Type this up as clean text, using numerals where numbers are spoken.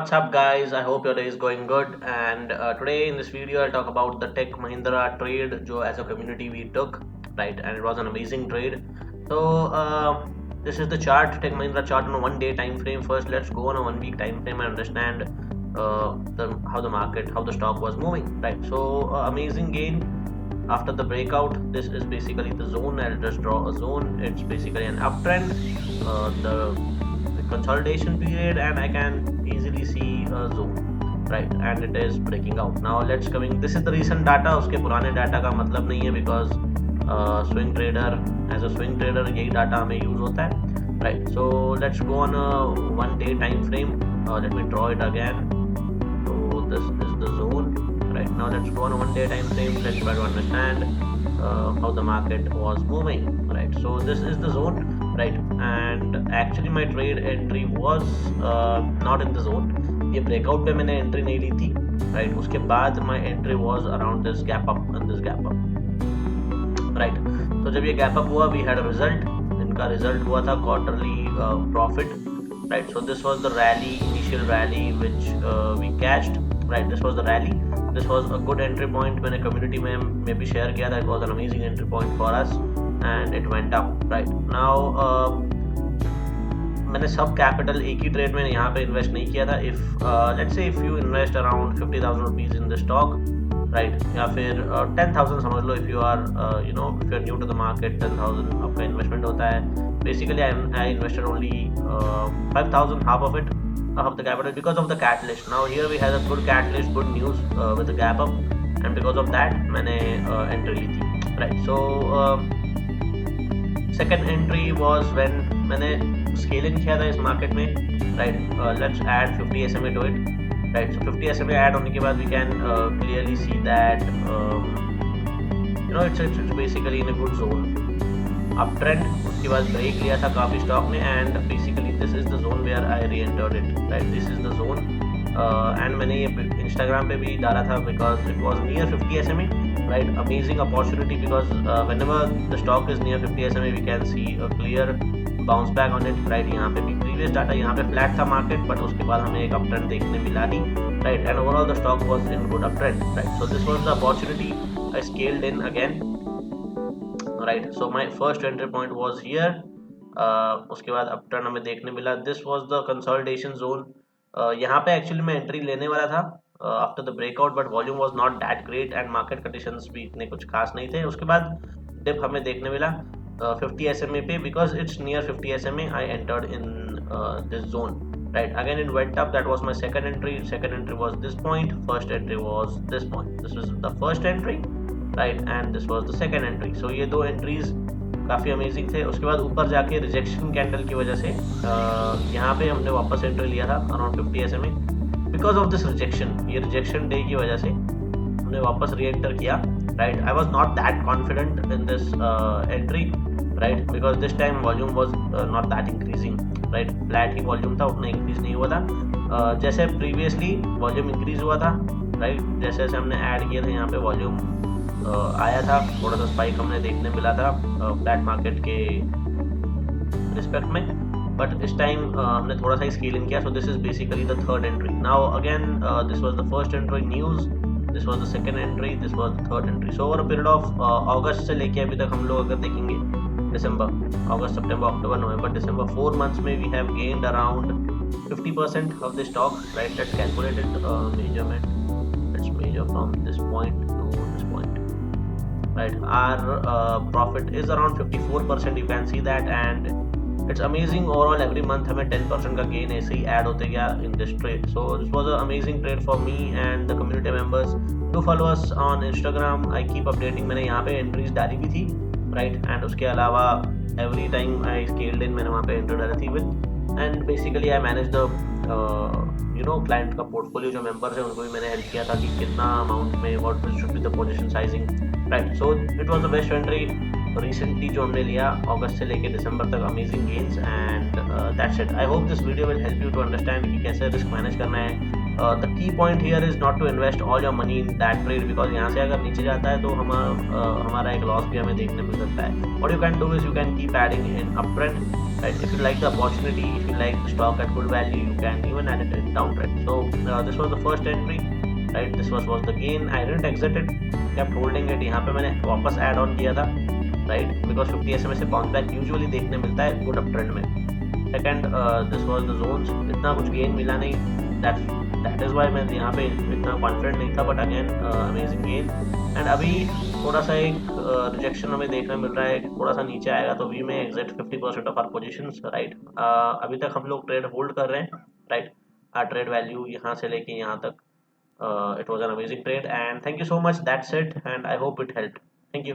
What's up, guys? I hope your day is going good. And today in this video, I'll talk about the Tech Mahindra trade, जो as a community we took, right? And it was an amazing trade. So this is the chart, Tech Mahindra chart on a 1 day time frame. First, let's go on a 1 week time frame and understand how the market, how the stock was moving, right? So amazing gain after the breakout. This is basically the zone. I'll just draw a zone. It's basically an uptrend. The consolidation period, and I can easily see a zone, right? And it is breaking out. Now let's coming. This is the recent data. उसके पुराने data का मतलब नहीं है because swing trader, as a swing trader यही data हमें use होता है, right? So let's go on a 1 day time frame. Let me draw it again. So this is the zone, right? Now let's go on a 1 day time frame. Let's try to understand how the market was moving, right? So this is the zone, right? And actually my trade entry was not in the zone. ये breakout पे मैंने entry नहीं ली थी, right? उसके बाद my entry was around this gap up and this gap up, right? So जब ये gap up हुआ, we had a result. इनका result हुआ था quarterly profit, right? So this was the rally, initial rally which we cashed, right? This was the rally. This was a good entry point. मैंने community में भी share किया था. It was an amazing entry point for us and it went up, right? Now मैंने सब capital एक ही trade में यहाँ पे इन्वेस्ट नहीं किया था. If let's say if you invest around 50,000 rupees in the stock, right, या फिर 10,000 समझ लो. If you are if you are new to the market, 10,000 आपका इन्वेस्टमेंट होता है. Basically I invested only 5,000, half of it, of the capital, because of the catalyst. Now here we had a good catalyst, good news with the gap up, and because of that मैंने entry ली थी, right? So second entry was when मैंने scale in किया था इस market में, right? Let's add 50 SMA to it, right? So 50 SMA add होने के बाद we can clearly see that it's basically in a good zone, uptrend. उसके बाद ब्रेक लिया था काफ़ी स्टॉक ने, and basically this is the zone where I re-entered it, right? This is the zone. And मैंने ये Instagram पे भी डाला था because it was near 50 SMA, right? Amazing opportunity because whenever the stock is near 50 SMA we can see a clear bounce back on it, right? यहाँ पे भी previous data, यहाँ पे फ्लैट था मार्केट, बट उसके बाद हमें एक अपट्रेंड देखने मिला ही, right? And overall the stock was in good uptrend, right? So this was the opportunity. I scaled in again, right? So my first entry point was here. उसके बाद अपटर्न हमें देखने मिला. This was the consolidation zone. यहाँ पे actually मैं entry लेने वाला था after the breakout, but volume was not that great and market conditions भी इतने कुछ खास नहीं थे. उसके बाद डिप हमें देखने मिला 50 SMA पे. Because it's near 50 SMA I entered in this zone, right? Again it went up. That was my second entry was this point. First entry was this point. This was the first entry, right, and this was the second entry. So ये दो entries काफ़ी amazing थे. उसके बाद ऊपर जाके rejection candle की वजह से यहाँ पे हमने वापस एंट्री लिया था around 50 SMA. Because of this rejection, ये रिजेक्शन डे की वजह से हमने वापस री एंटर किया, right? I was not that confident in this entry, right? Because this time volume was not that increasing, right? Flat he volume था, उतना इंक्रीज नहीं हुआ था जैसे प्रीवियसली वॉल्यूम इंक्रीज हुआ था, राइट? जैसे जैसे हमने ऐड किए थे यहाँ पे वॉल्यूम आया था, थोड़ा सा स्पाइक हमने देखने मिला था फ्लैट मार्केट के रिस्पेक्ट में, बट इस टाइम हमने थोड़ा सा स्केल इन किया. So this is basically the third entry. Now again this was the first entry news, this was the second entry, this was the third entry. So over a period of अगस्त से लेके अभी तक हम लोग अगर देखेंगे, दिसंबर, अगस्त, सितंबर, अक्टूबर, नवंबर, दिसंबर, 4 months में we have gained around 50% of the stock, right? Let's calculate it, measurement, let's measure from this point two this point, right? Our profit is around 54%, you can see that, and it's amazing. Overall every month हमें 10% का gain ऐसे ही add होते गया in this trade. So this was an amazing trade for me and the community members. Do follow us on Instagram. I keep updating. मैंने यहाँ पे entries डाली भी थी, right? And उसके अलावा every time I scaled in मैंने वहाँ पे entry डाली थी with, and basically I manage the client का portfolio. जो members हैं उनको भी मैंने help किया था कि कितना amount में what should be the position sizing, right? So it was the best entry recently जो हमने लिया अगस्त से लेके दिसंबर तक. amazing gains and that's it. I hope this video will help you to understand कि कैसे रिस्क मैनेज करना है, the key point here is not to invest all your money in that trade, because यहाँ से अगर नीचे जाता है तो हमारा एक लॉस भी हमें देखने मिल सकता है. What you can do is you can keep adding in up trend, right? If you like the opportunity, if you like the stock at good value, you can even add it in downtrend. So this was the first entry, right? This was the gain. I didn't exit it, kept holding it. यहाँ पे मैंने वापस add on किया था, right? Because 50 SMA से bounce back usually देखने मिलता है good uptrend में. Second, this was the zones. इतना कुछ gain मिला नहीं. That is why मैं यहाँ पे इतना confident नहीं था, but again amazing gain. And अभी थोड़ा सा एक रिजेक्शन हमें देखने मिल रहा है, थोड़ा सा नीचे आएगा तो we may exit 50% of our positions, right. अभी तक हम लोग ट्रेड होल्ड कर रहे हैं, राइट. आर ट्रेड वैल्यू यहाँ से लेके यहाँ तक, it was an amazing trade and thank you so much. That's it and I hope it help. Thank you.